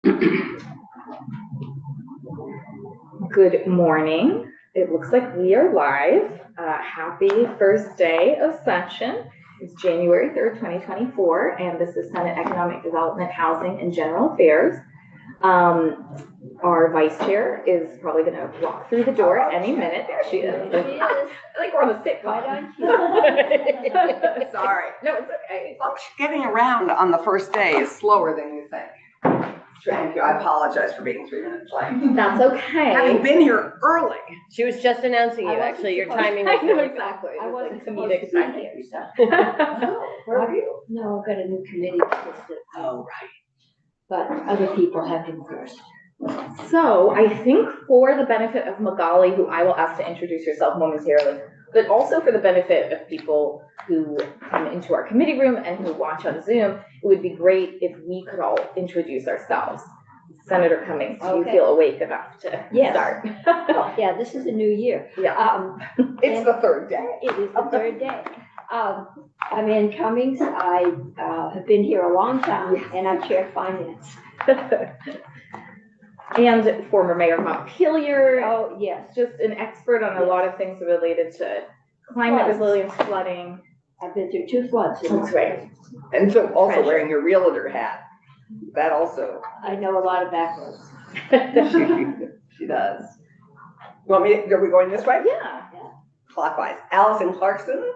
Good morning. It looks like we are live. Happy first day of session. It's January 3rd, 2024, and this is Senate Economic Development, Housing, and General Affairs. Our vice chair is probably going to walk through the door any minute. There she is. Like we're on the sitcom. Sorry. No, it's okay. Getting around on the first day is slower than you think. Thank you. I apologize for being 3 minutes late. That's okay. Having been here early. She was just announcing you, actually. Your timing was know really exactly. I wasn't comedic supposed to be timing. here, so. Oh, where are you? No, I've got a new committee assistant, Oh, right. but other people have him first. So I think for the benefit of Magali, who I will ask to introduce yourself momentarily, but also for the benefit of people who come into our committee room and who watch on Zoom, it would be great if we could all introduce ourselves. Senator Cummings, do you Okay. feel awake enough to Yes. start? Oh, yeah, this is a new year. Yeah. It's the third day. It is the third day. I'm Ann Cummings. I have been here a long time, and I chair finance. And former Mayor Montpelier, Oh, yes. just an expert on a lot of things related to climate Floods. resilience, flooding. I've been through 2 floods. in That's my right. life. And so also Treasure. wearing your realtor hat. That also, I know a lot of backwards. she does. You want me, are we going this way? Yeah. Clockwise. Allison Clarkson.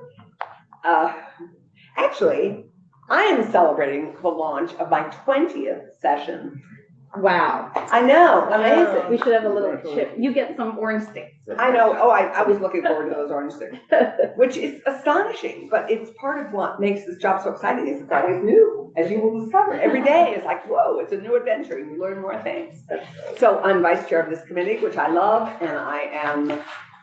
Actually, I am celebrating the launch of my 20th session. Wow. I know, amazing. We should have a little chip. You get some orange sticks. I know. Oh, I was looking forward to those orange sticks, which is astonishing, but it's part of what makes this job so exciting is it's always new, as you will discover. Every day is like, whoa, it's a new adventure and you learn more things. So I'm vice chair of this committee, which I love, and I am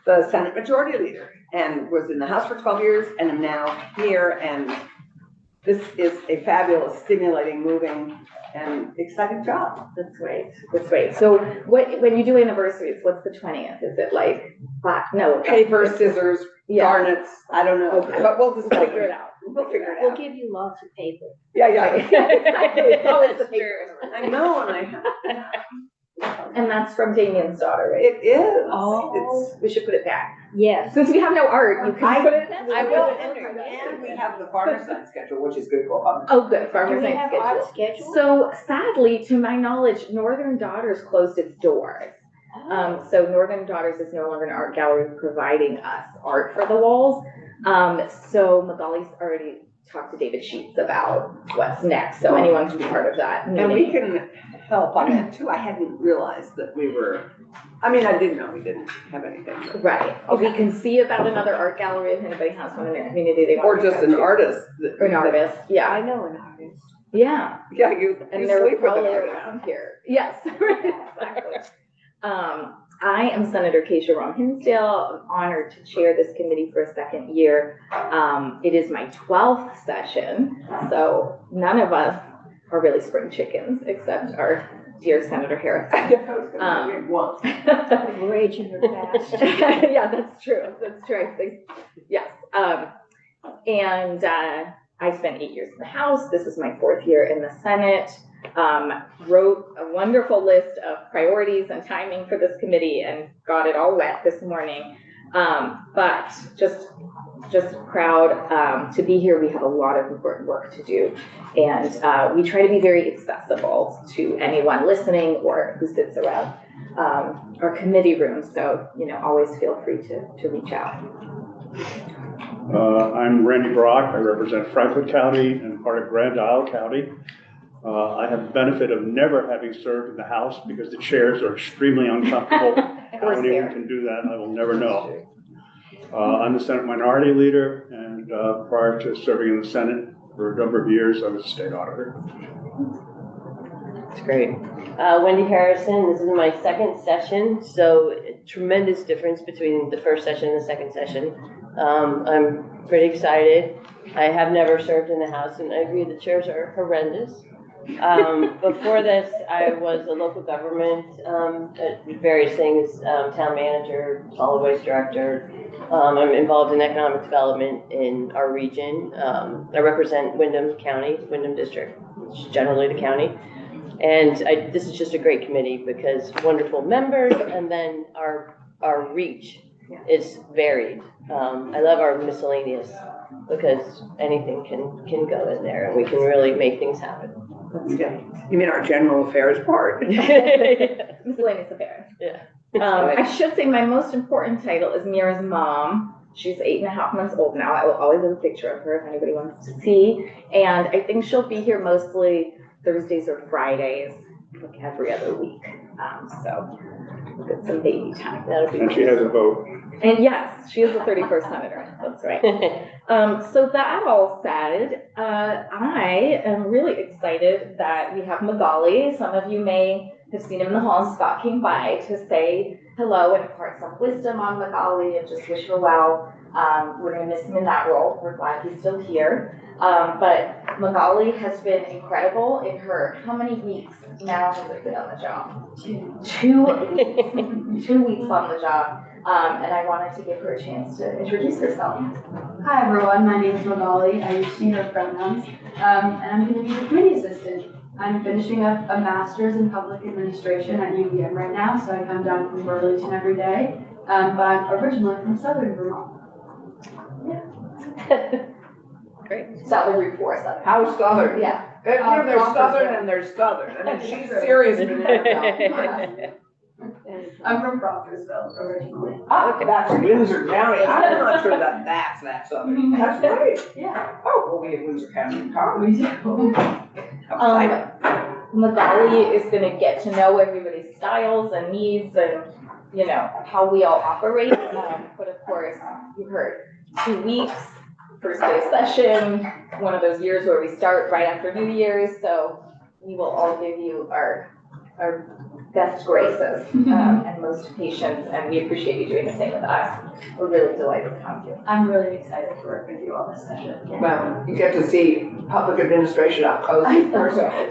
the Senate Majority Leader and was in the House for 12 years and am now here. And this is a fabulous, stimulating, moving, and exciting job. That's great. That's great. So when you do anniversaries, what's the 20th? Is it like, no. Paper, scissors, Yeah. garnets, I don't know, Okay. but we'll We'll discuss figure it out. We'll figure it We'll out. give you lots of paper. Yeah, yeah. It's always the paper. I know, and I have. And that's from Damien's daughter, right? It is. Oh. We should put it back. Yes. Since we have no art, you can put it in. I will, and we have the farmer's science schedule, which is good for us. Oh, good. Do Farmer's we Night have art schedule. schedule? So sadly, to my knowledge, Northern Daughters closed its doors. So Northern Daughters is no longer an art gallery providing us art for the walls. So Magali's already talked to David Sheets about what's next. So anyone can be part of that And we meeting. can help on that too. I hadn't realized that we were, I mean, I didn't know we didn't have anything. but- Right. We can see about another art gallery if anybody has one in their community they want. Or to just go an to. artist. Or an artist. Yeah. I know an artist. Yeah. Yeah, you And they're sleep with an probably artist. around here. Yes, exactly. I am Senator Keisha Rom Hinsdale. I'm honored to chair this committee for a second year. It is my 12th session, so none of us are really spring chickens except our dear Senator Harrison. I was gonna say once. Raging her fast. Yeah, that's true. That's true. I think, yes. And I spent 8 years in the House. This is my 4th year in the Senate. Wrote a wonderful list of priorities and timing for this committee and got it all wet this morning. But just proud to be here. We have a lot of important work to do, and we try to be very accessible to anyone listening or who sits around our committee room. So, always feel free to reach out. I'm Randy Brock. I represent Franklin County and part of Grand Isle County. I have the benefit of never having served in the House because the chairs are extremely uncomfortable. How anyone can do that, I will never know. I'm the Senate Minority Leader, and prior to serving in the Senate for a number of years, I was a state auditor. That's great. Wendy Harrison, this is my 2nd session, so tremendous difference between the first session and the 2nd session. I'm pretty excited. I have never served in the House, and I agree the chairs are horrendous. Before this, I was a local government at various things, town manager, solid waste director. I'm involved in economic development in our region. I represent Windham County, Windham District, which is generally the county. This is just a great committee because wonderful members, and then our reach is varied. I love our miscellaneous because anything can go in there and we can really make things happen. Yeah. You mean our general affairs part? Miscellaneous affairs. Yeah. I should say my most important title is Mira's mom. She's 8.5 months old now. I will always have a picture of her if anybody wants to see. And I think she'll be here mostly Thursdays or Fridays, like every other week. So we'll get some baby time. That'll be And she has a vote. And yes, she is the 31st senator. That's right. So that all said, I am really excited that we have Magali. Some of you may have seen him in the hall. Scott came by to say hello and impart some wisdom on Magali and just wish her well. We're going to miss him in that role. We're glad he's still here. But Magali has been incredible in her, how many weeks now has it been on the job? 2 weeks. 2 weeks on the job. And I wanted to give her a chance to introduce herself. Hi everyone, my name is Magali. I use she, her pronouns, and I'm going to be the committee assistant. I'm finishing up a master's in public administration at UVM right now, so I come down from Burlington every day, but I'm originally from Southern Vermont. Great. Southern Route 4, Southern. How southern? Yeah. Here there's southern and there's southern. I mean, she's serious with that. I'm from Proctorsville originally. Ah, that's Windsor County. I'm not sure that that's that southern. That's right. Yeah, Oh, well, we have Windsor County in common. we do. Magali is going to get to know everybody's styles and needs and, you know, how we all operate. But of course, you heard 2 weeks, first day of session, one of those years where we start right after New Year's. So we will all give you our best graces and most patience, and we appreciate you doing the same with us. We're really delighted to have you. I'm really excited to work with you on this session. Well, you get to see public administration up close and personal. I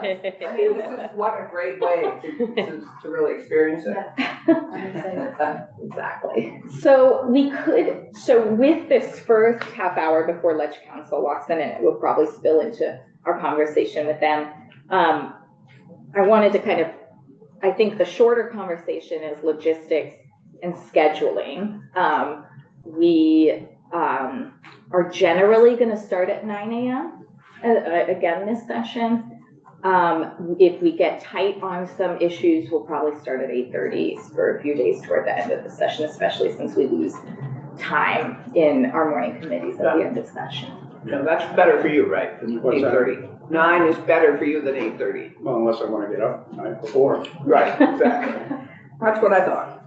mean, this is what a great way to really experience it. I'm excited. Exactly. So with this first half hour before Ledge Council walks in, and it will probably spill into our conversation with them, I wanted to I think the shorter conversation is logistics and scheduling. We are generally going to start at 9 a.m. Again this session. If we get tight on some issues, we'll probably start at 8:30 for a few days toward the end of the session, especially since we lose time in our morning committees at the end of session. No, that's better for you, right? What's that? 8:30. 9 is better for you than 8:30. Well, unless I want to get up the night before. Right, exactly. That's what I thought.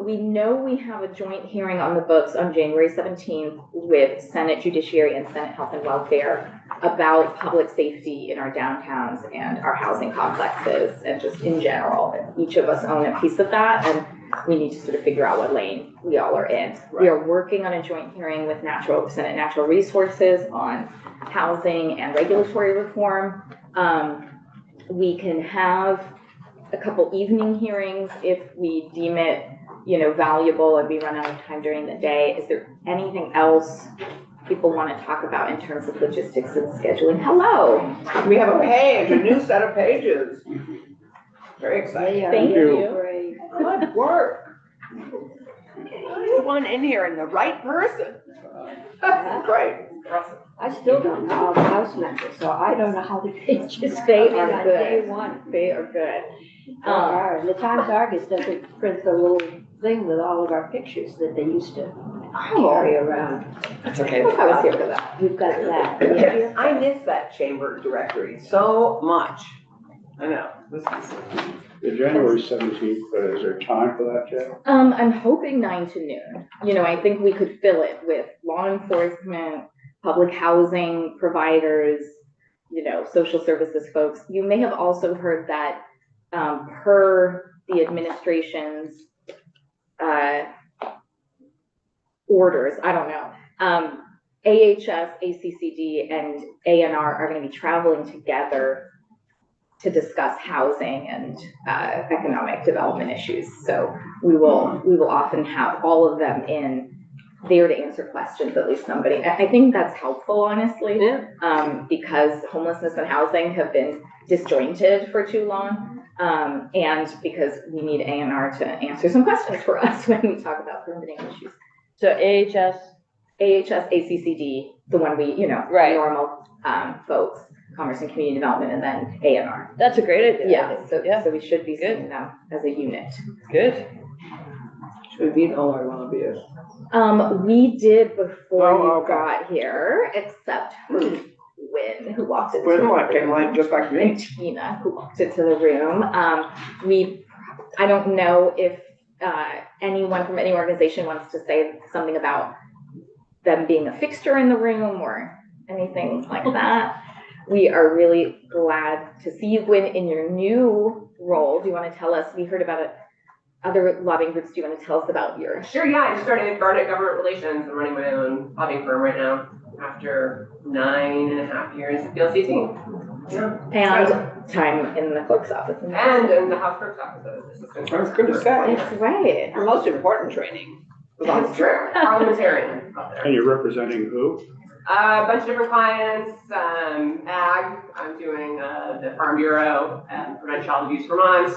We know we have a joint hearing on the books on January 17th with Senate Judiciary and Senate Health and Welfare about public safety in our downtowns and our housing complexes and just in general. Each of us own a piece of that, and we need to sort of figure out what lane we all are in. Right. We are working on a joint hearing with Senate Natural Resources on housing and regulatory reform. We can have a couple evening hearings if we deem it, valuable and we run out of time during the day. Is there anything else people want to talk about in terms of logistics and scheduling? Hello. We have a page, a new set of pages. Very exciting. Thank you. Great. Good work. Put one in here and the right person. That's great. I still don't know the house numbers, so I don't know how the pages They come in are on good. day one. They are good. They are. And the Times Argus doesn't print the little thing with all of our pictures that they used to carry around. That's okay. I was here for that. We've got that. Yes, I miss that chamber directory so much. I know. The January 17th, is there time for that, Jay? I'm hoping 9 to noon. I think we could fill it with law enforcement, public housing providers, social services folks. You may have also heard that per the administration's orders, I don't know, AHS, ACCD, and ANR are going to be traveling together to discuss housing and economic development issues. So we will often have all of them in there to answer questions, at least somebody. I think that's helpful, honestly. Yeah. Because homelessness and housing have been disjointed for too long. And because we need A&R to answer some questions for us when we talk about permitting issues. So AHS, ACCD, the one we, Right. normal, folks, Commerce and Community Development, and then A&R. that's a great idea. Yeah, so we should be Good. seeing them as a unit. Good. Should we all I wanna be is. We did before Oh, you okay. got here, except for Wynn, who walked into the When I came room, like just like and me. Tina, who walked into the room. I don't know if anyone from any organization wants to say something about them being a fixture in the room or anything like that. We are really glad to see you, Gwen, in your new role. Do you want to tell us? We heard about it. Other lobbying groups. Do you want to tell us about yours? Sure, yeah, I just started Garnet Government Relations. I'm running my own lobbying firm right now after 9.5 years at PLCT. Yeah. And time in the clerk's office. And in the House Clerk's office as assistant. That's good to say. That's right. The most important training was on the That's true, parliamentarian out there. And you're representing who? A bunch of different clients, ag, I'm doing the Farm Bureau, Prevent Child Abuse Vermont,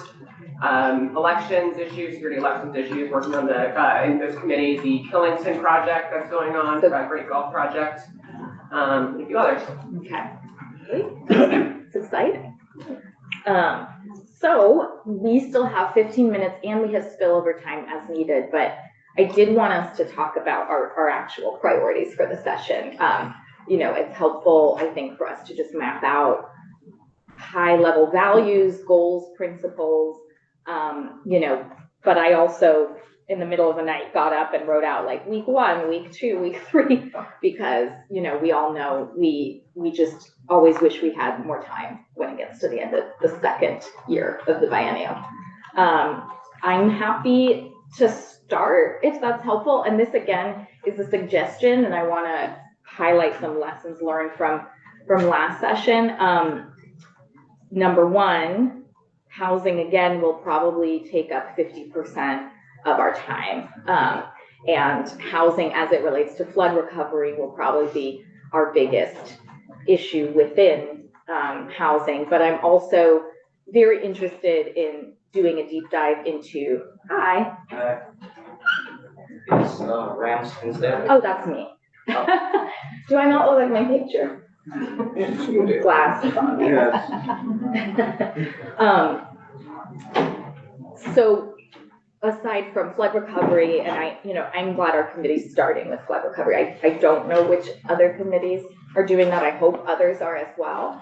elections issues, security elections issues, working on in those committees, the Killington project that's going on, the Great Golf Project, and a few others. Okay. It's exciting. So we still have 15 minutes and we have spillover time as needed, but I did want us to talk about our actual priorities for the session. It's helpful, I think, for us to just map out high-level values, goals, principles, but I also, in the middle of the night, got up and wrote out like week 1, week 2, week 3, because, we all know we just always wish we had more time when it gets to the end of the second year of the biennium. I'm happy to start if that's helpful. And this again is a suggestion, and I want to highlight some lessons learned from last session. Number 1, housing again will probably take up 50% of our time. And housing as it relates to flood recovery will probably be our biggest issue within housing. But I'm also very interested in doing a deep dive into, It's Rams Instead. Oh, that's me. Do I not look like my picture? Glasses on. So aside from flood recovery, and I'm glad our committee's starting with flood recovery. I don't know which other committees are doing that. I hope others are as well.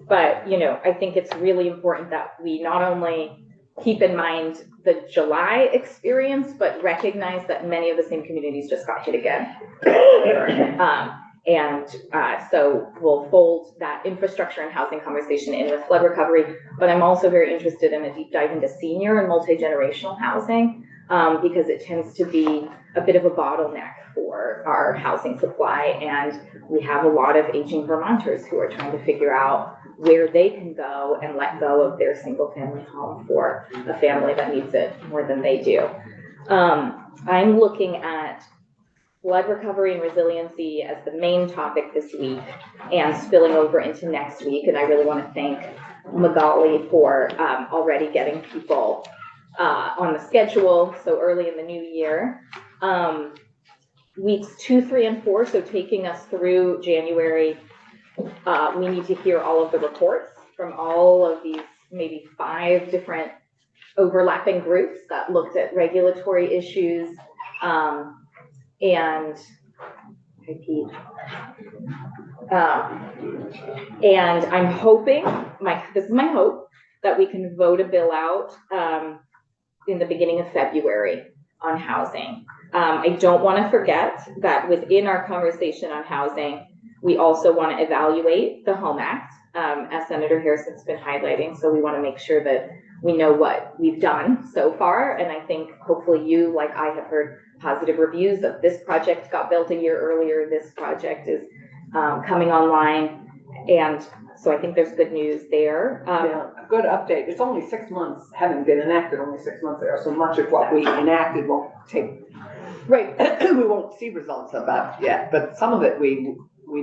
But I think it's really important that we not only keep in mind the July experience, but recognize that many of the same communities just got hit again. So we'll fold that infrastructure and housing conversation in with flood recovery, but I'm also very interested in a deep dive into senior and multi-generational housing, because it tends to be a bit of a bottleneck for our housing supply, and we have a lot of aging Vermonters who are trying to figure out where they can go and let go of their single family home for a family that needs it more than they do. I'm looking at flood recovery and resiliency as the main topic this week and spilling over into next week. And I really want to thank Magali for already getting people on the schedule so early in the new year. Weeks 2, 3, and 4, so taking us through January, we need to hear all of the reports from all of these maybe 5 different overlapping groups that looked at regulatory issues, and I'm hoping, this is my hope, that we can vote a bill out in the beginning of February on housing. I don't want to forget that within our conversation on housing, we also want to evaluate the HOME Act, as Senator Harrison's been highlighting. So we want to make sure that we know what we've done so far. And I think hopefully you, like I, have heard positive reviews of this project got built a year earlier. This project is coming online. And so I think there's good news there. Yeah, a good update. It's only 6 months, having been enacted, only 6 months there. So much of what we enacted won't take Right, we won't see results of that yet, but some of it we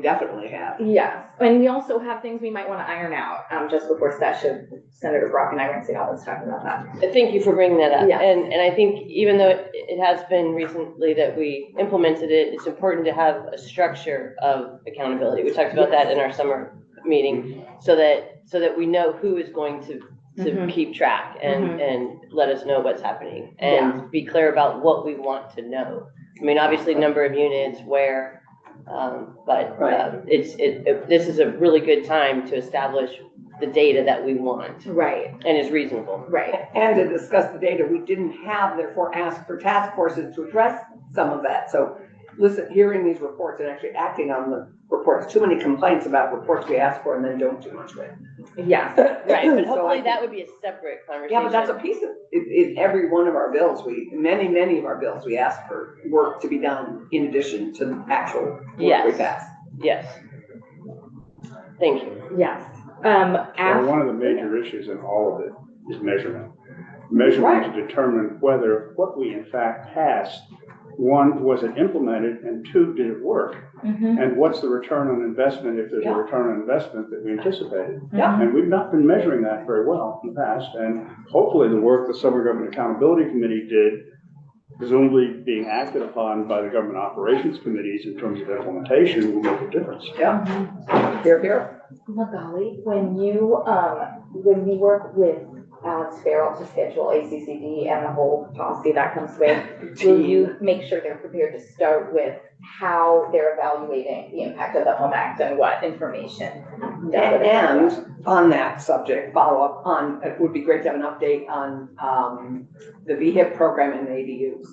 definitely have. yes, and we also have things we might want to iron out, just before session. Senator Brock and I were in St. Albans talking about that. Thank you for bringing that up. Yeah. And I think even though it has been recently that we implemented it, it's important to have a structure of accountability. We talked about that in our summer meeting, so that we know who is going to Mhm. keep track and let us know what's happening Yeah. and be clear about what we want to know. I mean, obviously, number of units, where, but this is a really good time to establish the data that we want Right, and is reasonable. right, And to discuss the data we didn't have, therefore ask for task forces to address some of that. So listen, hearing these reports and actually acting on the reports, too many complaints about reports we ask for and then don't do much with. yes, Right, but So I hopefully think- that would be a separate conversation. Yeah, but that's a piece of, in every one of our bills, many of our bills, we ask for work to be done in addition to the actual work we Yes. pass. Yes. Thank you. yes. Well, After, one of the major issues in all of it is measurement. Measurement to determine whether what we in fact passed, one, was it implemented, and two, did it work? Mhm. And what's the return on investment if there's a Yeah. return on investment that we anticipated? Yeah. And we've not been measuring that very well in the past, and hopefully the work the Summer Government Accountability Committee did, presumably being acted upon by the Government Operations Committees in terms of implementation, will make a difference. Yeah. Here, here. Magali, when you work with Alex Farrell to schedule ACCD and the whole policy that comes with, will you make sure they're prepared to start with how they're evaluating the impact of the Home Act and what information? And on that subject, follow up on, it would be great to have an update on the VHIP program and the ADUs.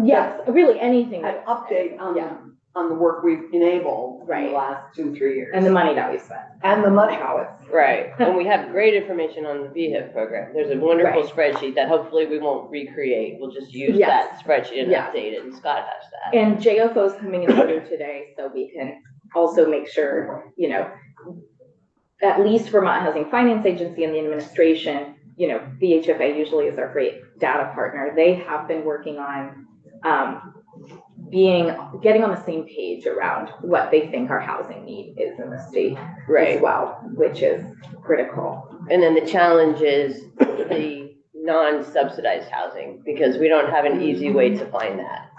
Yes, really anything, An update Yeah. on the work we've enabled in Right. the last 2-3 years. and the money that we spent. And the money, how it's. Right, and we have great information on the VHIP program. There's a wonderful Right. spreadsheet that hopefully we won't recreate. We'll just use Yes. that spreadsheet and Yes. update it, and Scott has that. And JFO is coming in later today, so we can also make sure, at least Vermont Housing Finance Agency and the administration, VHFA usually is our great data partner. They have been working on, getting on the same page around what they think our housing need is in the state as Right, well, which is critical. and then the challenge is the non-subsidized housing, because we don't have an easy way to find that,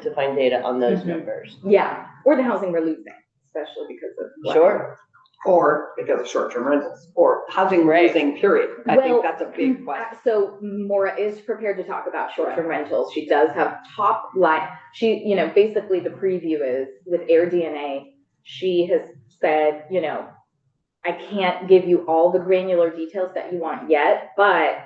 to find data on those Mhm. numbers. Yeah, or the housing we're losing, especially because of. Sure. Or because of short-term rentals, or housing Right. raising, period. I Well, think that's a big question. So Maura is prepared to talk about short-term rentals. She does have top line, basically the preview is with AirDNA, she has said, I can't give you all the granular details that you want yet, but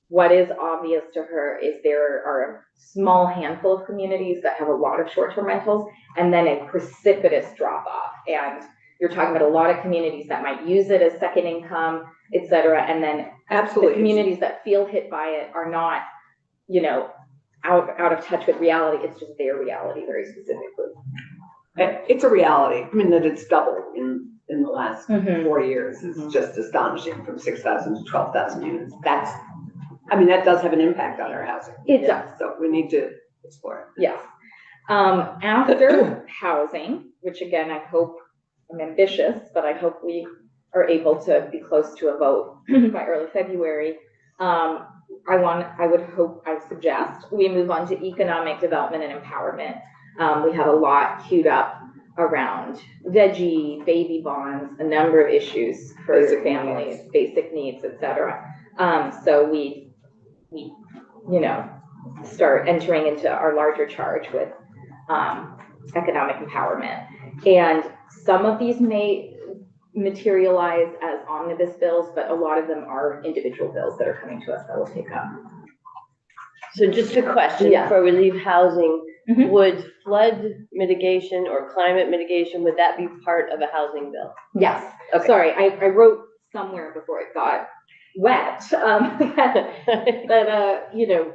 what is obvious to her is there are a small handful of communities that have a lot of short-term rentals and then a precipitous drop off. And you're talking about a lot of communities that might use it as second income, et cetera. And then the Absolutely. communities that feel hit by it are not, out of touch with reality. It's just their reality very specifically. It's a reality. I mean, that it's doubled in the last Mhm. 4 years. It's Mhm. just astonishing, from 6,000 to 12,000 units. That does have an impact on our housing. It does. So we need to explore it. Yes. After housing, which again, I hope, I'm ambitious, but I hope we are able to be close to a vote by early February. I suggest we move on to economic development and empowerment. We have a lot queued up around veggie, baby bonds, a number of issues for Basic families, basic needs, et cetera. So we start entering into our larger charge with economic empowerment. And some of these may materialize as omnibus bills, but a lot of them are individual bills that are coming to us that we'll take up. So just a question Yeah. before we leave housing, Mhm. would flood mitigation or climate mitigation, would that be part of a housing bill? Yes, Okay. sorry, I wrote somewhere before it got wet, that,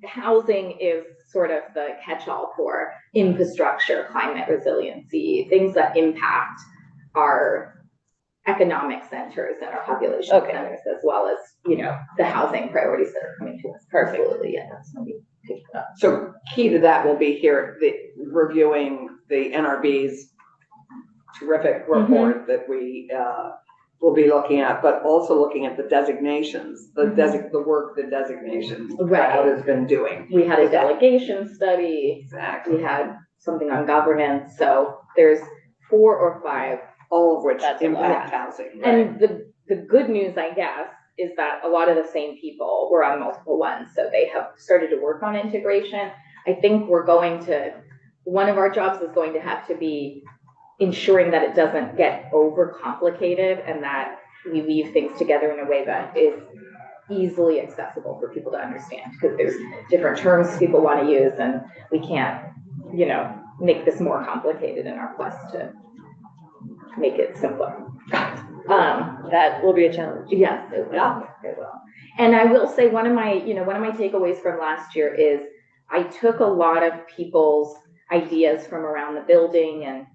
housing is sort of the catch-all for infrastructure, climate resiliency, things that impact our economic centers and our population Okay. centers, as well as, the housing priorities that are coming to us. Perfect. Absolutely, yeah, that's gonna be pick it up. So key to that will be here, reviewing the NRB's terrific report that we will be looking at, but also looking at the designations, the work the designations crowd has been doing. We had a delegation study. Exactly. We had something on governance. So there's 4 or 5. All of which That's a lot. impact housing. And the good news, I guess, is that a lot of the same people were on multiple ones. So they have started to work on integration. I think one of our jobs is going to have to be ensuring that it doesn't get over complicated and that we weave things together in a way that is easily accessible for people to understand, because there's different terms people want to use and we can't, make this more complicated in our quest to make it simpler. That will be a challenge. Yes, it will. It will. And I will say one of my takeaways from last year is I took a lot of people's ideas from around the building and,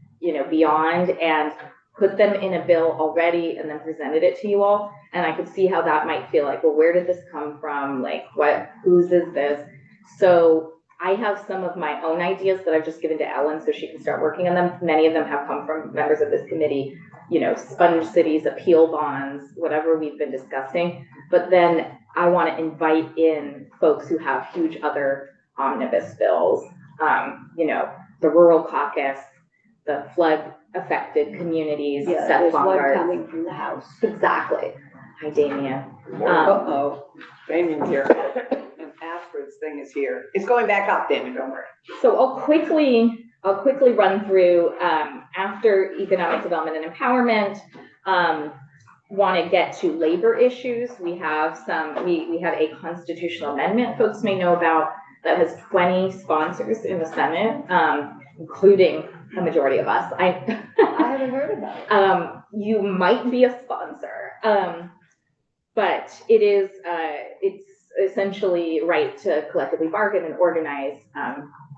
beyond, and put them in a bill already and then presented it to you all. And I could see how that might feel like, well, where did this come from? Like, whose is this? So I have some of my own ideas that I've just given to Ellen so she can start working on them. Many of them have come from members of this committee, sponge cities, appeal bonds, whatever we've been discussing. But then I want to invite in folks who have huge other omnibus bills, the rural caucus, the flood affected communities, Yeah, Seth there's one Bongard. coming from the House. Exactly. Hi, Damien. Uh-oh, Damien's here. And Astrid's thing is here. It's going back up, Damien, don't worry. So I'll quickly run through, after economic development and empowerment, want to get to labor issues. We have we have a constitutional amendment folks may know about that has 20 sponsors in the Senate, including a majority of us. I haven't heard about it. You might be a sponsor, but it's essentially right to collectively bargain and organize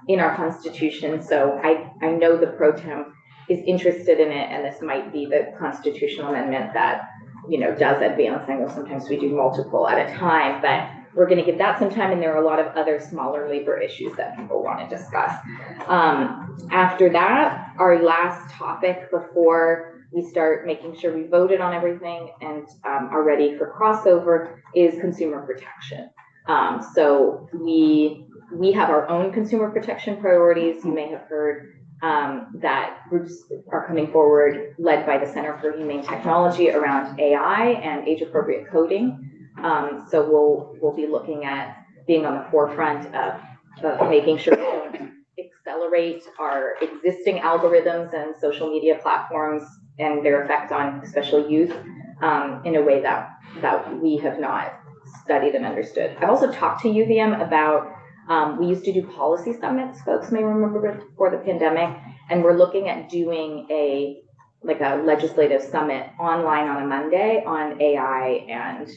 in our Constitution. So I know the pro tem is interested in it, and this might be the constitutional amendment that does advance. I know sometimes we do multiple at a time, but we're going to give that some time, and there are a lot of other smaller labor issues that people want to discuss. After that, our last topic before we start making sure we voted on everything and are ready for crossover is consumer protection. So we have our own consumer protection priorities. You may have heard that groups are coming forward led by the Center for Humane Technology around AI and age-appropriate coding. So we'll be looking at being on the forefront of making sure we don't accelerate our existing algorithms and social media platforms and their effect on especially youth in a way that we have not studied and understood. I've also talked to UVM about, we used to do policy summits, folks may remember before the pandemic, and we're looking at doing a legislative summit online on a Monday on AI and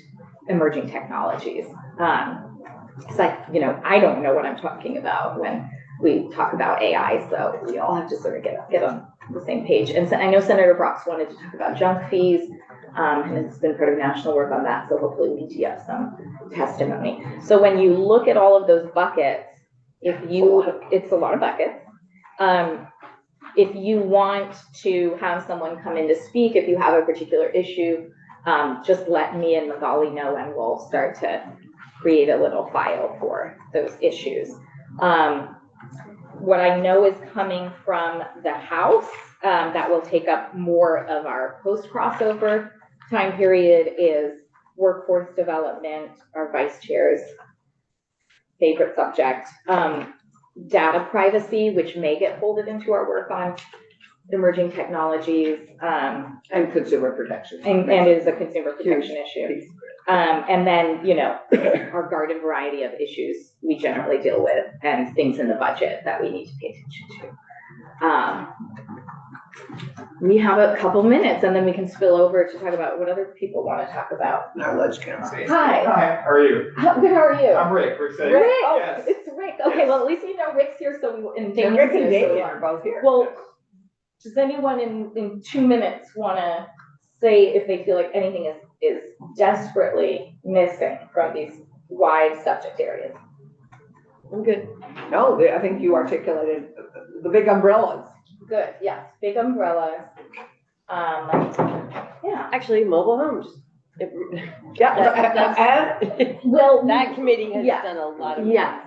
emerging technologies. It's like, I don't know what I'm talking about when we talk about AI, so we all have to sort of get on the same page. And so I know Senator Brock's wanted to talk about junk fees, and it's been part of national work on that, so hopefully we can tee up some testimony. So when you look at all of those buckets, it's a lot of buckets. If you want to have someone come in to speak, if you have a particular issue, just let me and Magali know, and we'll start to create a little file for those issues. What I know is coming from the House that will take up more of our post-crossover time period is workforce development, our vice chair's favorite subject, data privacy, which may get folded into our work on emerging technologies, and consumer protection. And is a consumer protection issue. And then, our garden variety of issues we generally deal with and things in the budget that we need to pay attention to. We have a couple minutes and then we can spill over to talk about what other people want to talk about. Knowledge council. Hi. Hi, how are you? Good, how are you? I'm Rick. Rick saying. Rick, oh, Yes. it's Rick. Okay, well, at least you know Rick's here, so we, and And Damien's Rick and here, so we Damien are both here. Well, does anyone in 2 minutes want to say if they feel like anything is desperately missing from these wide subject areas? I'm good. No, I think you articulated the big umbrellas. Good, yes, big umbrellas. Yeah. Actually, mobile homes. Yeah. Well, That committee has Yeah. done a lot of. yeah.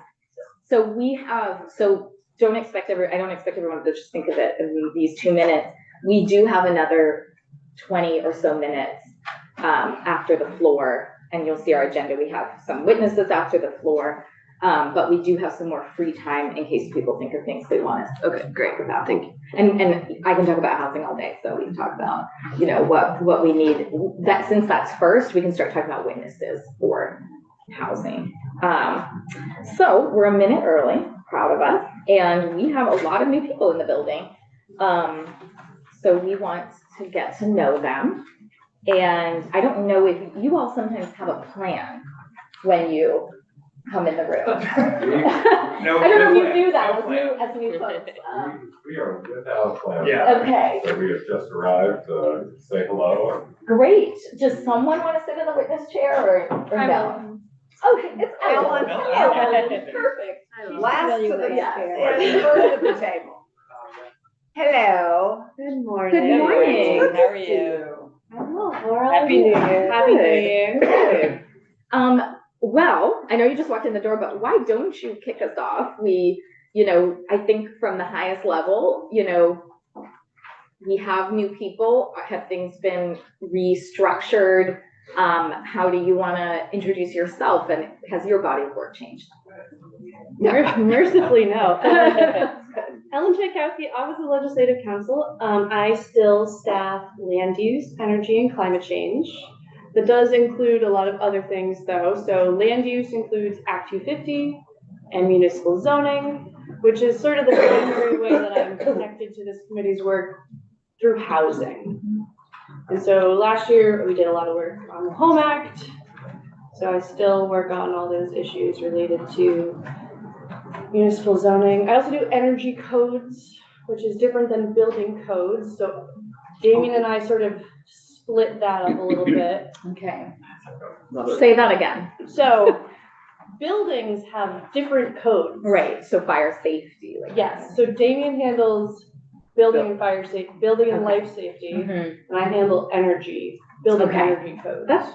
So we have, so I don't expect everyone to just think of it in these 2 minutes. We do have another 20 or so minutes after the floor, and you'll see our agenda. We have some witnesses after the floor, but we do have some more free time in case people think of things they want us Okay, great. to talk about. Thank you. And I can talk about housing all day, so we can talk about, you know, what we need. That, since that's first, we can start talking about witnesses for housing. So we're a minute early, proud of us, and we have a lot of new people in the building. So we want to get to know them. And I don't know if you all sometimes have a plan when you come in the room. I don't know if you do that as new folks. We are without plan. Yeah. Okay, So we have just arrived, say hello. great. Does someone want to sit in the witness chair or no? Okay, it's Ellen. Ellen. Perfect. Last to familiar the, with yeah. and first at the table. Hello. Good morning. Good morning. Good to How are see you? Hello, Laura. Happy New Year. Happy New Year. Good. Well, I know you just walked in the door, but why don't you kick us off? We, you know, I think from the highest level, you know, we have new people. Have things been restructured? How do you want to introduce yourself, and has your body of work changed? Mercifully, no. Ellen Tchaikovsky, Office of Legislative Counsel. I still staff land use, energy, and climate change. That does include a lot of other things though. So land use includes Act 250 and municipal zoning, which is sort of the primary way that I'm connected to this committee's work through housing. And so last year we did a lot of work on the Home Act. So I still work on all those issues related to municipal zoning. I also do energy codes, which is different than building codes. So Damien and I sort of split that up a little bit. Okay. Say that again. So buildings have different codes. Right. So fire safety. Like Yes. So Damien handles building and fire safety, building and Okay. life safety, Mhm. and I handle energy, building Okay. energy codes. That's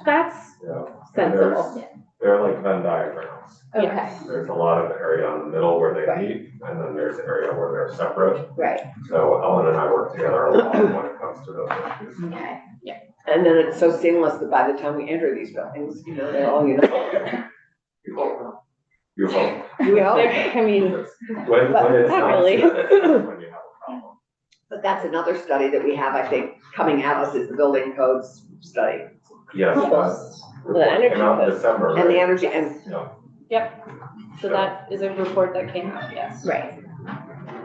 Yeah. sensible. They're like Venn diagrams. Okay. There's a lot of area in the middle where they Right. meet, and then there's area where they're separate. Right. So Ellen and I work together a lot when it comes to those issues. Okay. And then it's so seamless that by the time we enter these buildings, you know, they're all, you know. You hope. You hope. Well, I mean, When it's Not not, really. that's when you have a problem. but that's another study that we have, I think, coming at us is the building codes study. Yes, The energy came out in code. December, And the right? energy, and Yeah. so that is a report that came out, yes. Right.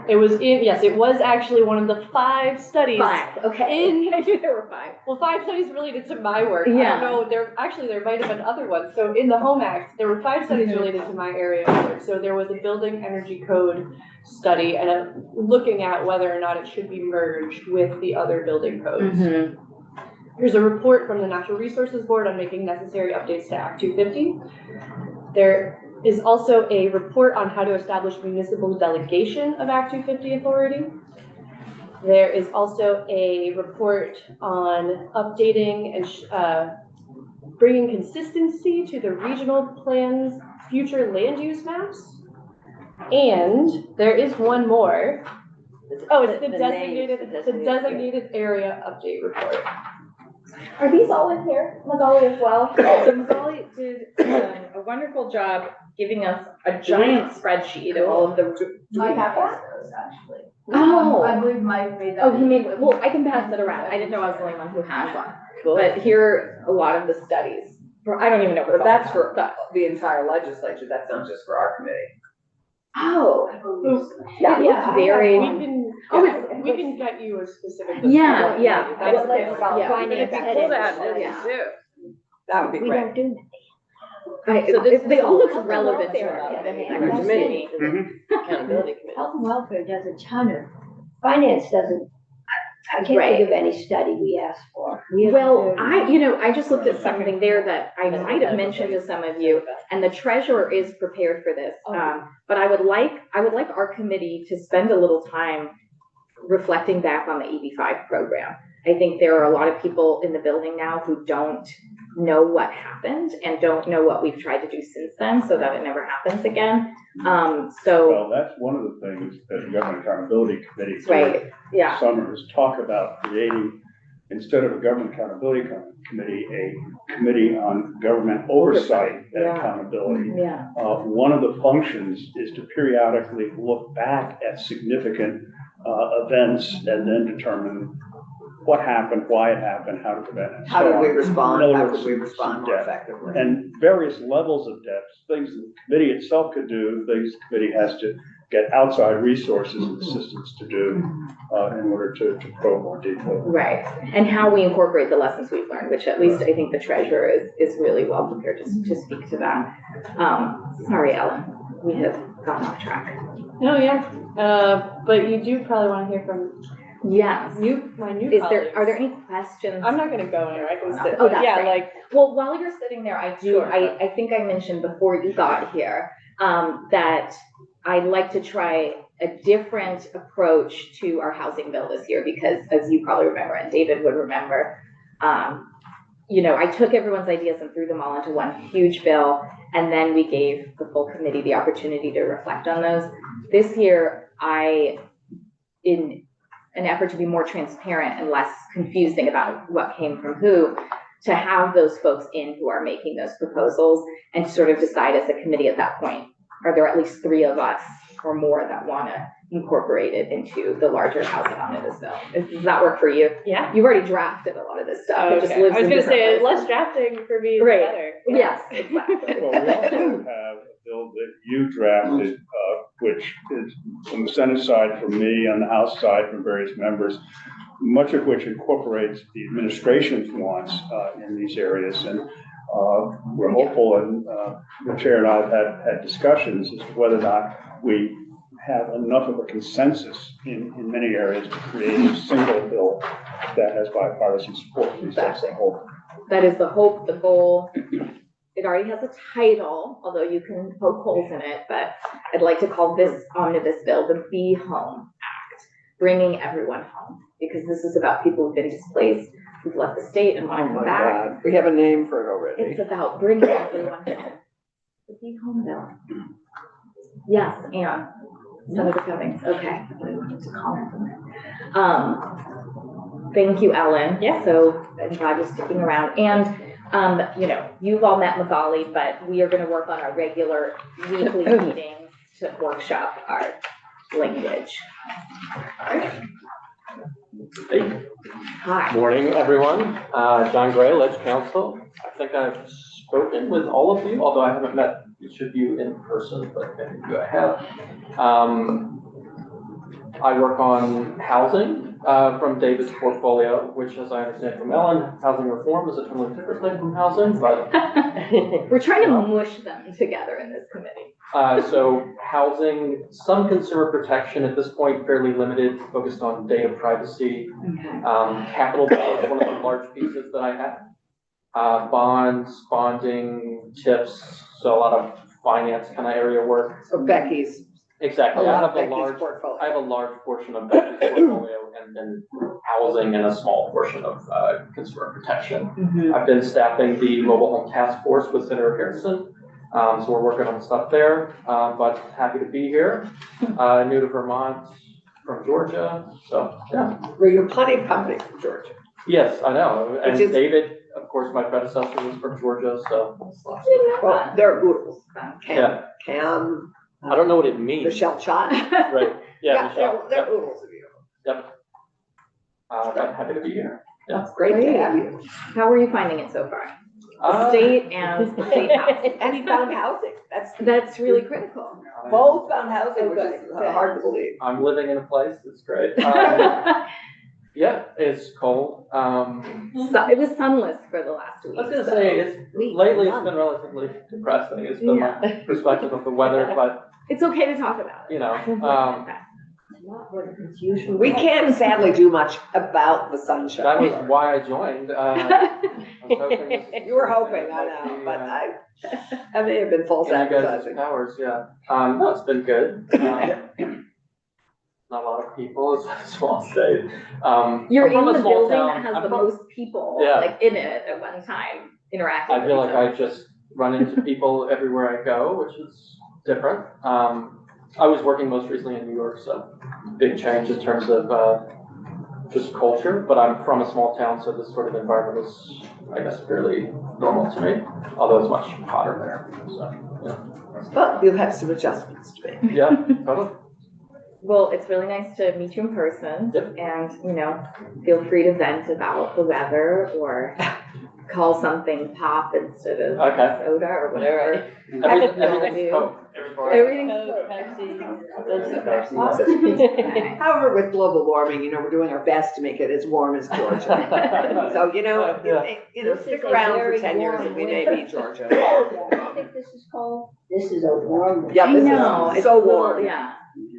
It was actually one of the 5 studies. Five. Okay. In- I knew there were 5. Well, 5 studies related to my work. Yeah. I don't know, there might have been other ones. So in the Home Act, there were 5 studies Mhm. related to my area of work. So there was a building energy code study and looking at whether or not it should be merged with the other building codes. Mhm. There's a report from the Natural Resources Board on making necessary updates to Act 250. There is also a report on how to establish municipal delegation of Act 250 authority. There is also a report on updating and bringing consistency to the regional plan's future land use maps. And there is one more. Oh, it's the designated area update report. Are these all in here, Magali, as well? So Magali did a wonderful job giving us a giant spreadsheet of all of the. Mike have those actually. Oh. I believe Mike made that. Oh, he made, well, I can pass it around. I didn't know I was the only one who has one. Cool. But here are a lot of the studies. I don't even know what but that's for. for the entire legislature, that's not just for our committee. Oh, Yeah. yeah, very. We can, Oh, we can get you a specific. Yeah, yeah. That's Well, let's- okay. yeah. Finance headings. Yeah. That would be We great. don't do So this they all look Health and relevant to welfare, our yeah, committee. yeah, our that's committee. Accountability committee. Health and welfare does a ton of, finance doesn't I can't Right. think of any study we asked for. Well, I just looked at something there that I might have mentioned to some of you, and the treasurer is prepared for this. But I would like our committee to spend a little time reflecting back on the EB-5 program. I think there are a lot of people in the building now who don't know what happened and don't know what we've tried to do since then so that it never happens again. Well, that's one of the things that the Government Accountability Committee did Right, yeah. this summer is talk about creating, instead of a Government Accountability Committee, a committee on government oversight and Yeah. accountability. Yeah, One of the functions is to periodically look back at significant events and then determine what happened, why it happened, how to prevent it. How did we In respond? other How words, could we some respond more depth. effectively? And various levels of depth, things the committee itself could do, things the committee has to get outside resources and assistance to do in order to probe more deeply. right. And how we incorporate the lessons we've learned, which at least I think the treasurer is really well prepared to speak to that. Sorry, Ellen, we have gone off track. Oh, yeah, but you do probably want to hear from Yes. my new Are colleagues. there any questions? I'm not gonna go anywhere, I can sit, Oh, but that's yeah, great. like, Well, while you're sitting there, Sure. I think I mentioned before you got here, that I'd like to try a different approach to our housing bill this year, because as you probably remember, and David would remember, I took everyone's ideas and threw them all into one huge bill, and then we gave the full committee the opportunity to reflect on those. This year, in an effort to be more transparent and less confusing about what came from who, to have those folks in who are making those proposals and sort of decide as a committee at that point, are there at least 3 of us or more that want to incorporate it into the larger housing omnibus bill? Does that work for you? yeah. You've already drafted a lot of this stuff. It just Okay. lives I was in gonna different say, places. less drafting for me is Right. better. Yes, exactly. Well, we also have a bill that you drafted, which is on the Senate side from me, on the House side from various members, much of which incorporates the administration's wants in these areas. And we're hopeful, and the chair and I have had discussions as to whether or not we have enough of a consensus in many areas to create a single bill that has bipartisan support. At least that's the hope. That is the hope, the goal. It already has a title, although you can poke holes in it, but I'd like to call this omnibus bill the Be Home Act, bringing everyone home, because this is about people who've been displaced, who've left the state and want to come back. God, we have a name for it already. It's about bringing everyone home. The Be Home bill. Yes, Anne, Senator Cummings, okay. I wanted to comment on that. Thank you, Ellen. Yeah. So I'm glad you're sticking around. And, you've all met Magali, but we are gonna work on our regular weekly meetings to workshop our language. Hi. Morning, everyone. John Gray, Ledge Council. I think I've spoken with all of you, although I haven't met each of you in person, but maybe I have. I work on housing from David's portfolio, which, as I understand from Ellen, housing reform is a totally different thing from housing, but We're trying to mush them together in this committee. so housing, some consumer protection at this point, fairly limited, focused on data privacy. Okay. Capital is one of the large pieces that I have. Bonds, bonding, tips, so a lot of finance kind of area work. So Becky's, a Exactly. I lot of have a Becky's large, portfolio. I have a large portion of Becky's portfolio and then housing and a small portion of consumer protection. Mhm. I've been staffing the mobile home task force with Senator Harrison. So we're working on stuff there, but happy to be here. New to Vermont from Georgia, so yeah. Well, you're plenty of companies from Georgia. Yes, I know. And Which is- David, of course, my predecessor was from Georgia, so. Well, they're oodles. Yeah. Cam, I don't know what it means. Michelle Chott. Right, yeah, Michelle. They're Yep, oodles of you. yep. I'm happy to be here. Yeah. It's great to have you. How are you finding it so far? The state and the state house. And he found housing. That's really critical. Both found housing, which is Good. hard to believe. I'm living in a place that's great. Yeah, it's cold. So it was sunless for the last week. I was gonna so- say, lately it's been relatively depressing. It's been my perspective of the weather, but It's okay to talk about it. you know, Not what it's usually. We can't sadly do much about the sunshine. That was why I joined. I was hoping this- You were hoping, I know, but I may have been false Yeah, you guys' advertising. powers, yeah. No, it's been good. Not a lot of people, it's a small state. You're I'm from in a the small building town. that has I'm the from- most people, Yeah. like, in it at one time, interacting I with feel each like other. I just run into people everywhere I go, which is different. I was working most recently in New York, so big change in terms of just culture, but I'm from a small town, so this sort of environment is, I guess, fairly normal to me, although it's much hotter there, so, But you'll have some adjustments to make. yeah, totally. Well, it's really nice to meet you in person, Yep. and, you know, feel free to vent about the weather, or call something pop instead of Okay. soda or whatever. Everything's Coke. Everything's Coke, Pepsi. Pepsi. However, with global warming, we're doing our best to make it as warm as Georgia. So, This stick is a around for very 10 years and warm we may winter. be Georgia. I think this is cold. This is a warm. Yeah, I this know, is it's so a little- warm. Yeah.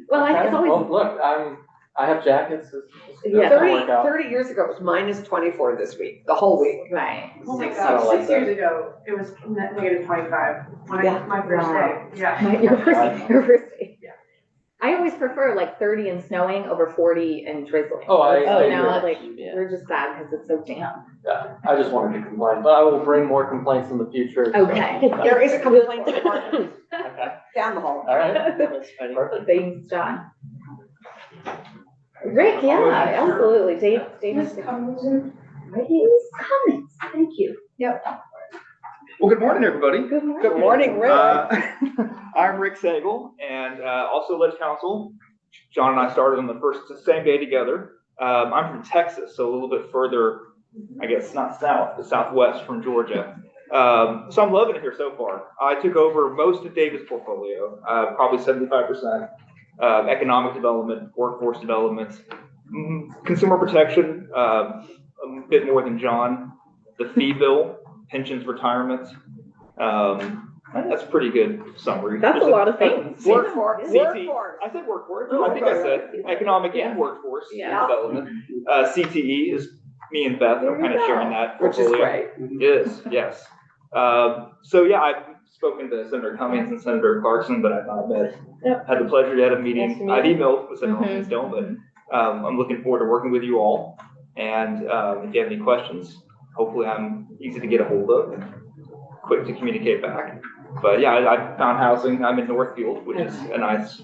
Well, it's Well, always, look, I have jackets, it's Yeah. gonna work out. 30 years ago, it was minus 24 this week, the whole week. right. Oh my I don't gosh, like 6 years that. ago, it was negative 25, Yeah. my first day, yeah. Your first day. I always prefer like 30 and snowing over 40 and drizzling. Oh, I You know, agree. like, Yeah. we're just sad because it's so damp. Yeah, I just wanted to complain, but I will bring more complaints in the future. so- Okay. There is a complaint department Okay, down the hall. all right. That's funny. Perfect. Thanks, John. Rick, yeah, absolutely. David's comments. Thank you. Well, good morning, everybody. Good morning. Good morning, Rick. I'm Rick Sagel, and also Ledge Council. John and I started on the same day together. I'm from Texas, so a little bit further, I guess, not south, but southwest from Georgia. So I'm loving it here so far. I took over most of David's portfolio, probably 75%. Economic development, workforce development, consumer protection, a bit more than John, the fee bill, pensions, retirement. I think that's a pretty good summary. That's a lot of things. Workforce. CT, I said workforce. I think I said economic and workforce Yeah. development. CTE is me and Beth are kind of sharing that Which is portfolio. great. Yes, yes. So yeah, I've spoken to Senator Cummings and Senator Clarkson, but I've not met. Had the pleasure to have a meeting. Nice to meet I've you. emailed with Senator Hopkins, but I'm looking forward to working with you all. And if you have any questions, hopefully I'm easy to get a hold of and quick to communicate back. But yeah, I found housing. I'm in Northfield, which is a nice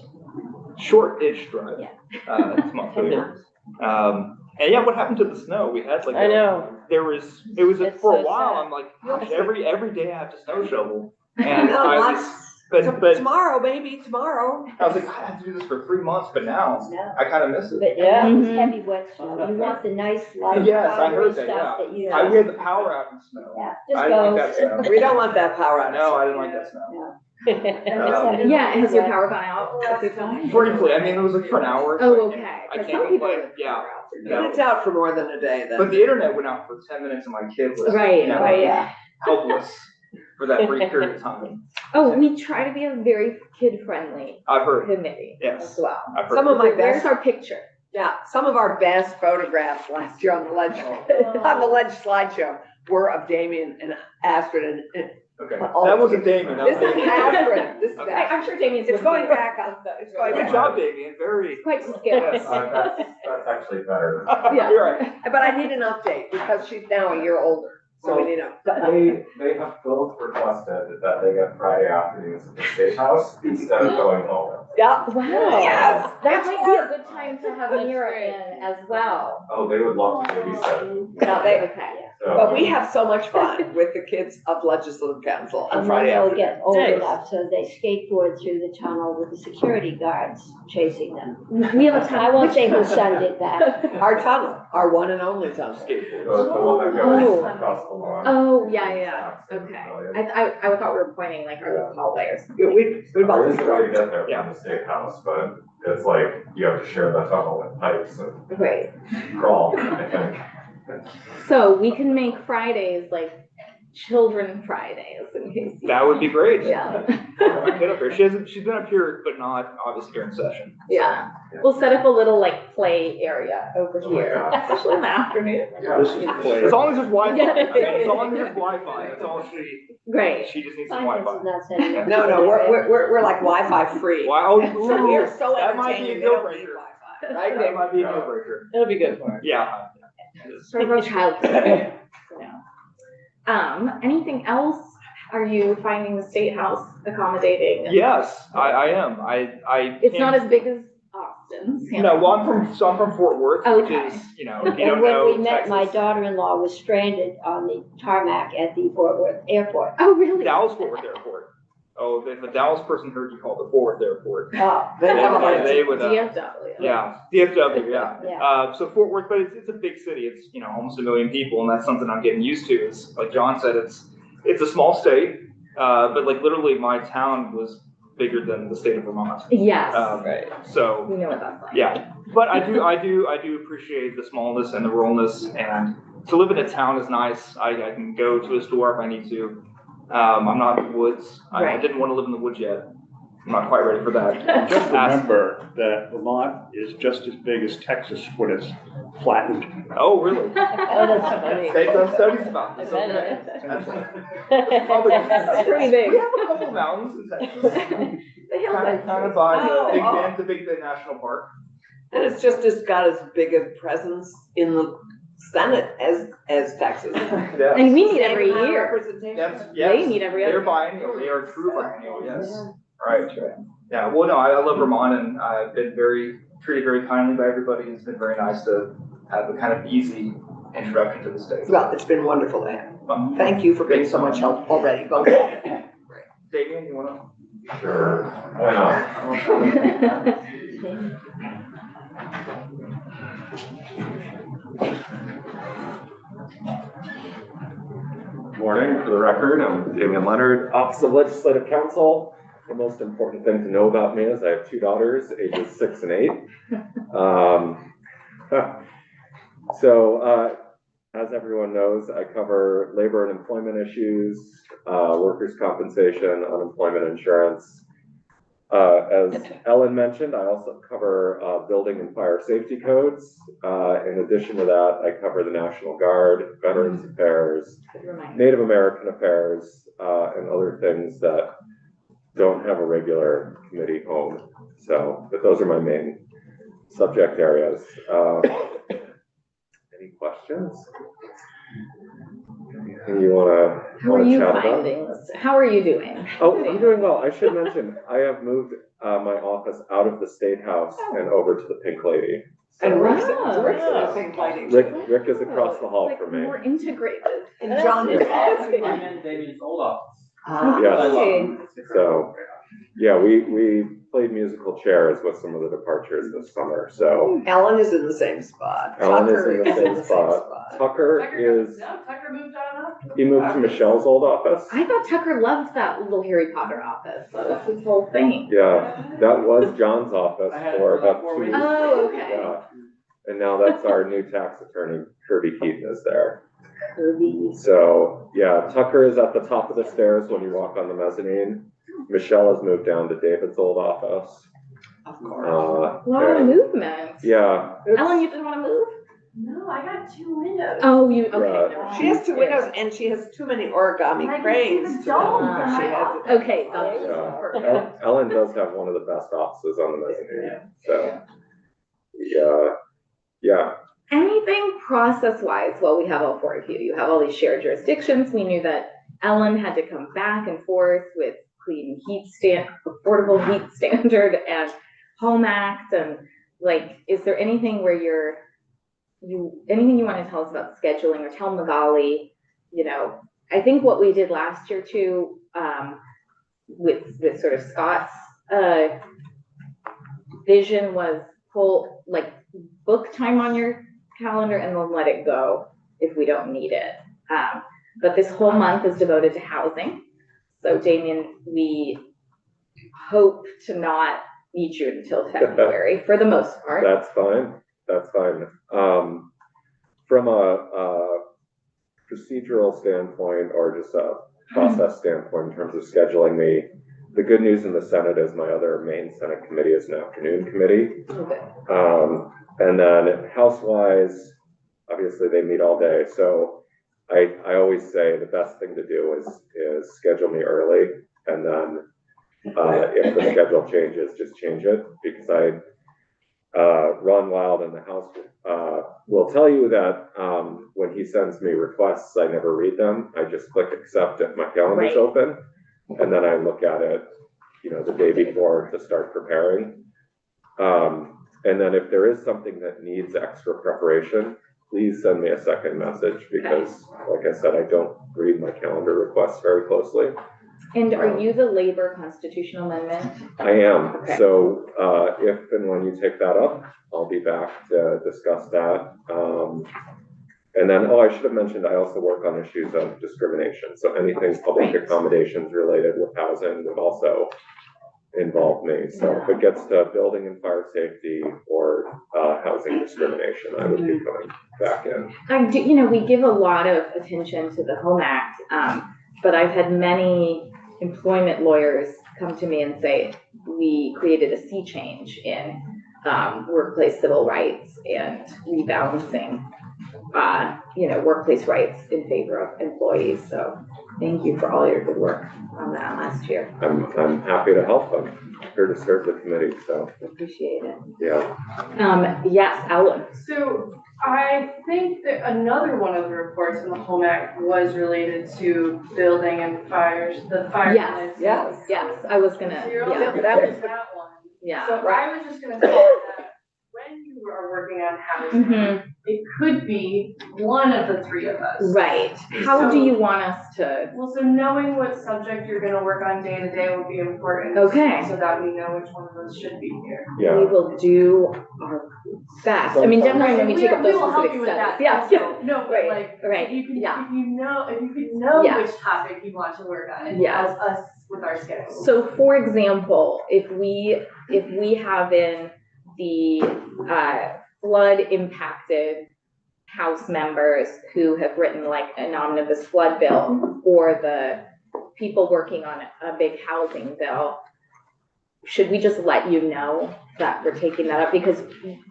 short-ish drive to Montpelier. And yeah, what happened to the snow? We had like I know. it was It's for a so while. sad. I'm like, gosh, every day I have to snow shovel, I and know, I lots- was, but Tomorrow, baby, tomorrow. I was like, I have to do this for 3 months, but now Yeah. I kind of miss it. But Yeah. that was Mhm. heavy wet snow. You want the nice light Yes, I powdery heard that, stuff yeah. that you. We had the power out in snow. Yeah, I just didn't like that go. snow. We don't want that power out. No, I didn't like that snow. Yeah, has your power gone out a few times? Briefly, I mean, it was like for an hour. so Oh, I can't- okay. I 'Cause can't some people complain. are Yeah. power out for But No. it's out for more than a day then. But the internet went out for 10 minutes and my kid was, Right, you know, right. Yeah. helpless for that brief period of time. Oh, we try to be a very kid-friendly I've heard, committee Yes. as well. I've heard. Some of my Where's best, our picture? some of our best photographs last year on the ledge, on the ledge slideshow were of Damien and Astrid and Okay, all that of wasn't Damien, that this was is Damien. Astrid, this is Okay. Astrid. I'm sure Damien's. It's going back on, it's going Good back. job, Damien, very. Quite skilled. Yes. That's actually better. Yeah. You're right. But I need an update because she's now a year older, so we need a. They have both requested that they get Friday afternoons at the State House instead of going home. Yeah. Wow. Yes. That might be a good time to have Mira in as well. Oh, they would love to babysit. No, they, Okay. So- but we have so much fun with the kids of Legislative Council on And then Friday they'll afternoon. get old Nice. enough, so they skateboard through the tunnel with the security guards chasing them. We have a ton. I won't say whose son did that. Our tunnel, our one and only tunnel. The one that goes across the lawn. Oh, yeah. Okay. I thought we were pointing like our little hallway or something. We've There always is a way to get there from the State House, but it's like you have to share the tunnel with pipes and Right. crawl, I think. So we can make Fridays like Children Fridays in case. you- That would be great. Yeah. Get up here. She's been up here, but not obviously during session. Yeah. We'll set up a little like play area over Oh my here, gosh. especially in the afternoon. This is play. As long as there's Wi-Fi, Yeah. as long as there's Wi-Fi, that's all Great. she just needs some Finance Wi-Fi. is not setting up. No, we're like Wi-Fi free. Wow, So we are so that might be a entertaining, they deal don't need breaker. Wi-Fi, right? That might be a deal breaker. It'll be good for her. Yeah. For child. Anything else? Are you finding the State House accommodating? Yes, I am. I. It's not can't- as big as Austin's. No, well, I'm from Fort Worth, which Okay. is, if you don't And know, when we met, my Texas. daughter-in-law was stranded on the tarmac at the Fort Worth airport. Oh, really? Dallas Fort Worth Airport. Oh, if a Dallas person heard you call it the Fort Worth Airport, Oh, they would. DFW. Yeah, DFW, yeah. Yeah. So Fort Worth, but it's a big city. It's, almost 1 million people, and that's something I'm getting used to. Is like John said, it's a small state, but like literally my town was bigger than the state of Vermont. Yes. Right. So We know what that's like. yeah, but I do appreciate the smallness and the ruralness, and to live in a town is nice. I can go to a store if I need to. I'm not in the woods. I Right. didn't want to live in the woods yet. I'm not quite ready for that. Just remember that Vermont is just as big as Texas when it's flattened. Oh, really? Oh, that's funny. They've done studies about I this. bet Okay. it is. Probably- That's pretty big. We have a couple mountains in Texas. The hill Kind of by Oh, Big oh. Bend, the Big Bend National Park. And it's just as got as big a presence in the Senate as Texas. Yeah. And we meet every Same amount of year. representation. Yes, They meet every They're other. biennial. They are true biennial. Yes. Right. Yeah. Well, no, I love Vermont, and I've been treated very kindly by everybody. It's been very nice to have a kind of easy introduction to the state. Well, it's been wonderful to have. Thank you for being so much help already, both. Damien, you wanna? Sure, why not? Morning, for the record, I'm Damian Leonard, Office of Legislative Counsel. The most important thing to know about me is I have 2 daughters, ages 6 and 8. As everyone knows, I cover labor and employment issues, workers' compensation, unemployment insurance. As Ellen mentioned, I also cover building and fire safety codes. In addition to that, I cover the National Guard, Veterans Affairs, Native American Affairs, and other things that don't have a regular committee home. But those are my main subject areas. Any questions? Anything you How are you chat about? finding this? How are you doing? Oh, I'm doing well. I should mention, I have moved my office out of the State House and over to the Pink Lady. So And Rick's Wow. in the same lighting. Rick is across the hall Like from me. more integrated. And John is. I'm in Damien's old office. Yes. So, yeah, we played musical chairs with some of the departures this summer, so. Ellen is in the same spot. Ellen is Tucker in the same spot. Tucker is, Tucker moved on up. he moved to Michelle's old office. I thought Tucker loved that little Harry Potter office. That was his whole thing. Yeah, that was John's office I had it for for about about 4 2 weeks. weeks. Oh, okay. Yeah. And now that's our new tax attorney, Kirby Keaton is there. So, yeah, Tucker is at the top of the stairs when you walk on the mezzanine. Michelle has moved down to David's old office. Of course. A lot of and- movement. Yeah. it's- Ellen, you didn't want to move? No, I got 2 windows. Oh, you, okay. Right. never mind. She has 2 windows and she has too many origami I can see cranes. the dome to- from she my has- office. Okay. Yeah. Ellen does have one of the best offices on the mezzanine, so. Yeah. Anything process-wise, well, we have all 4 of you. You have all these shared jurisdictions. We knew that Ellen had to come back and forth with clean heat affordable heat standard and Home Act, and like, is there anything where anything you want to tell us about scheduling, or tell Magali? I think what we did last year too, with sort of Scott's vision was book time on your calendar and then let it go if we don't need it. But this whole month is devoted to housing. So Damien, we hope to not need you until February for the most part. That's fine. From a procedural standpoint or just a process standpoint in terms of scheduling me, the good news in the Senate is my other main Senate committee is an afternoon committee. And then House-wise, obviously they meet all day. So I always say the best thing to do is schedule me early, and then if the schedule changes, just change it, because Ron Wild in the House will tell you that when he sends me requests, I never read them. I just click accept if my calendar's open, and then I look at it, the day before to start preparing. And then if there is something that needs extra preparation, please send me a second message, because like I said, I don't read my calendar requests very closely. And are you the labor constitutional amendment? I am. Okay. So if and when you take that up, I'll be back to discuss that. And then, I should have mentioned, I also work on issues of discrimination. So anything public accommodations related with housing would also involve me. So if it gets to building and fire safety or housing discrimination, I would be coming back in. I do, we give a lot of attention to the Home Act, but I've had many employment lawyers come to me and say, we created a sea change in workplace civil rights and rebalancing, workplace rights in favor of employees. So thank you for all your good work on that last year. I'm happy to help. I'm here to serve the committee, so. Appreciate it. Yeah. Yes, Ellen. So I think that another one of the reports in the Home Act was related to building and fires, the fire. Yes, I was gonna, So you're yeah. also that one. Yeah. So I was just gonna say that when you are working on housing, it could be one of the three of us. Right. How do you want us to? Well, so knowing what subject you're gonna work on day to day will be important. Okay. So that we know which one of us should be here. Yeah. We will do our best. I mean, definitely when we take up those We will help you specific with studies. that. Yeah. Also. No, but Right, like, right, if you could yeah. know Yeah. which topic you want to work on, and Yeah. as us with our schedule. So for example, if we have in the flood impacted House members who have written like an omnibus flood bill, or the people working on a big housing bill, should we just let you know that we're taking that up? Because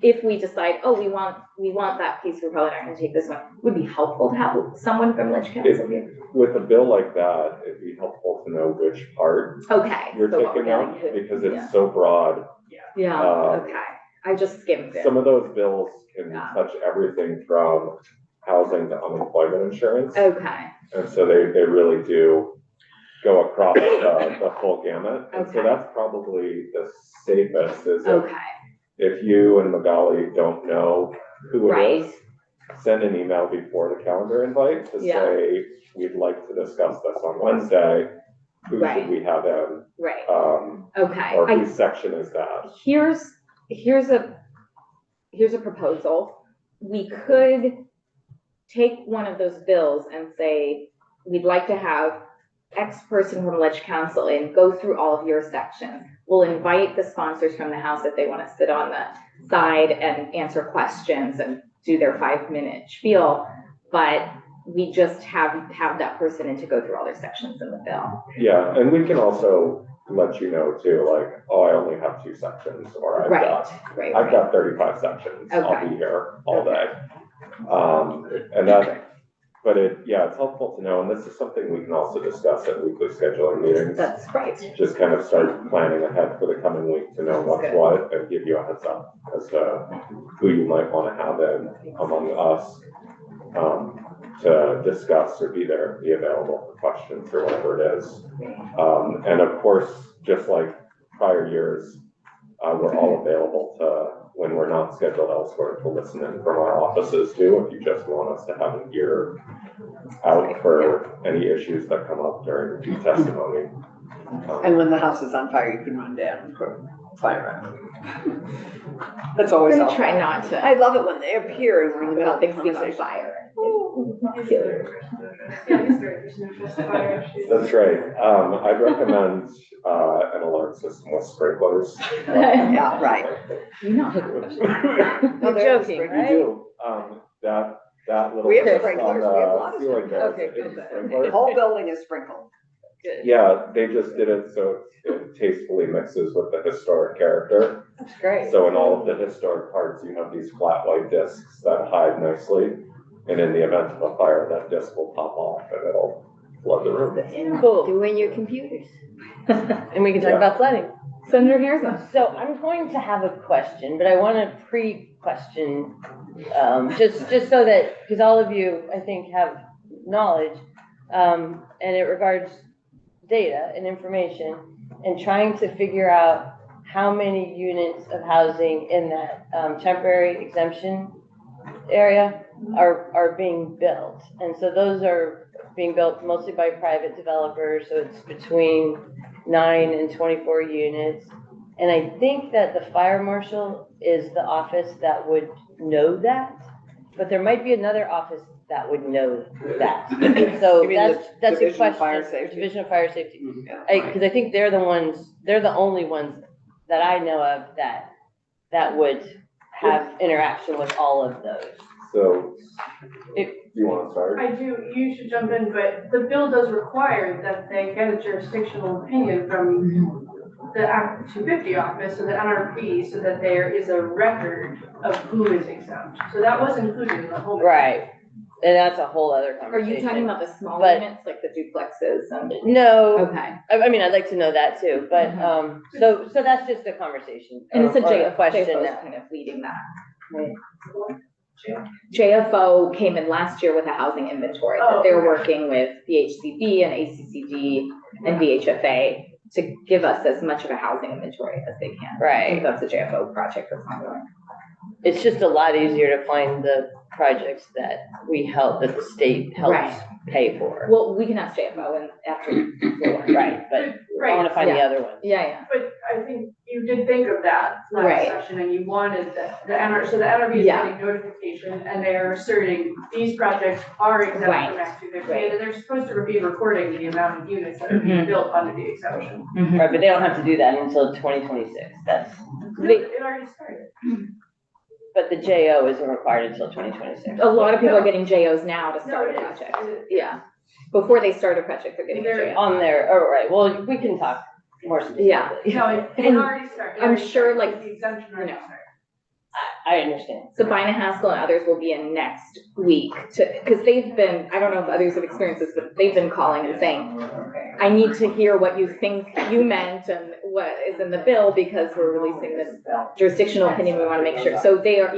if we decide, we want that piece, we're probably not gonna take this one, it would be helpful to have someone from Lich Council here. With a bill like that, it'd be helpful to know which part Okay. you're so what taking we're out, getting to. because it's so broad. Yeah, okay, I just skimmed it. Some of those bills can Yeah. touch everything from housing to unemployment insurance. Okay, And so they really do go across the full gamut. And so Okay. that's probably the safest, is okay, if you and Magali don't know who it Right. is, send an email before the calendar invite to Yeah. say, we'd like to discuss this on Wednesday. Who Right. should we have in? right, Or okay. whose section is that? Here's a proposal. We could take one of those bills and say, we'd like to have X person from Lich Council in, go through all of your sections. We'll invite the sponsors from the House if they want to sit on the side and answer questions and do their 5-minute spiel. But we just have that person in to go through all their sections in the bill. Yeah, and we can also let you know too, like, I only have 2 sections, or I've Right. got 35 sections. I'll Okay. be here all day. And that, but it's helpful to know, and this is something we can also discuss at weekly scheduling meetings. That's right. Just kind of start planning ahead for the coming week to know what's Good. what, and give you a heads up as to who you might want to have in among us to discuss or be available for questions or whatever it is. And of course, just like prior years, we're all available to, when we're not scheduled elsewhere, to listen in from our offices too, if you just want us to have an ear out for any issues that come up during the testimony. And when the house is on fire, you can run down for fire. That's always I'm gonna helpful. try not to. I love it when they appear and we're in the middle of the Things being on conversation. fire. That's right. I'd recommend an alert system with sprinklers. Yeah, right. You know. No, You're they're joking, just- You do. That that little We have test sprinklers, on we have the lots of ceiling there. sprinklers. is a Okay, sprinkler. The whole building is sprinkled. Yeah, they just did it so it tastefully mixes with the historic character. That's great. So in all of the historic parts, you have these flat white discs that hide nicely. And in the event of a fire, that disc will pop off and it'll flood the room. Cool. Doing your computers. And we can talk Yeah. about flooding. Senator Harrison. So I'm going to have a question, but I want to pre-question, just so that, because all of you, I think, have knowledge, and it regards data and information, and trying to figure out how many units of housing in that temporary exemption area are being built. And so those are being built mostly by private developers, so it's between 9 and 24 units. And I think that the fire marshal is the office that would know that, but there might be another office that would know that. So You mean that's the a Division of Fire question, Safety? Division of Fire Safety. Yeah. Because I think they're the only ones that I know of that would have interaction with all of those. So, If- do you want to start? I do, you should jump in, but the bill does require that they get a jurisdictional opinion from the Act 250 office and the NRP, so that there is a record of who is exempt. So that was included in the whole. Right, and that's a whole other Are conversation. you talking about the small But- units, like the duplexes and? No, Okay. I mean, I'd like to know that too, but, Mhm. so that's just a conversation. And it's a or question JFO's that. kind of leading that. JFO came in last year with a housing inventory that they're okay. working with VHCB and ACCD and VHFA to give us as much of a housing inventory as they can. I think Right, that's a JFO project that's ongoing. it's just a lot easier to find the projects that the state helps Right. pay for. Well, we can ask JFO and after. Right, but I Right, wanna find the Yeah. other ones. Yeah. but I think you did think of that Right. last session, and you wanted the NR, so the NRB is Yeah. getting notification, and they are asserting these projects are exempt Right. from Act 250, Right. and they're supposed to be recording the amount of units that are being Mhm. built under the exemption. Right, but they don't have to do that until 2026, It already started. but the JO isn't required until 2026. A lot of people are getting JOs now to No, start a it is. project. It is. Yeah. Before they start a project, they're getting a They're JO. On there, all right, well, we can talk more Yeah. specifically. No, it And already started. I'm sure, like, The exemption already you know, started. I understand. Sabina Haskell and others will be in next week because they've been, I don't know if others have experienced this, but they've been calling and saying, I need to hear what you think you meant and what is in the bill because we're releasing this jurisdictional opinion. We want to make sure. So they are,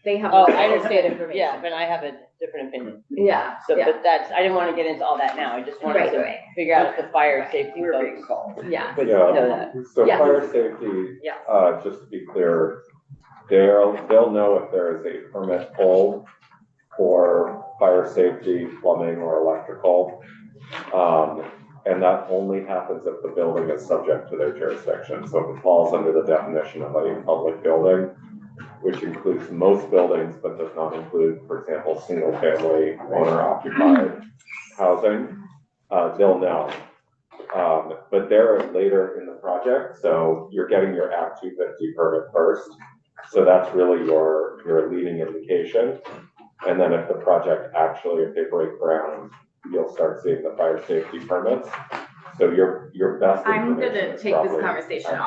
they have. Oh, I good understand, information. yeah, but I have a different opinion. Yeah, So, yeah, but I didn't want to get into all that now, I just wanted Right, to right. figure out if the fire safety We're being folks called. yeah. would Yeah. know that. So Yeah. fire safety, Yeah. just to be clear, they'll know if there is a permit pulled for fire safety, plumbing, or electrical. And that only happens if the building is subject to their jurisdiction. So if it falls under the definition of a public building, which includes most buildings, but does not include, for example, single-family owner-occupied housing, they'll know. But they're later in the project, so you're getting your Act 250 permit first. So that's really your leading indication. And then if the project actually, if they break ground, you'll start seeing the fire safety permits. So your best I'm information gonna is take this probably conversation Act off.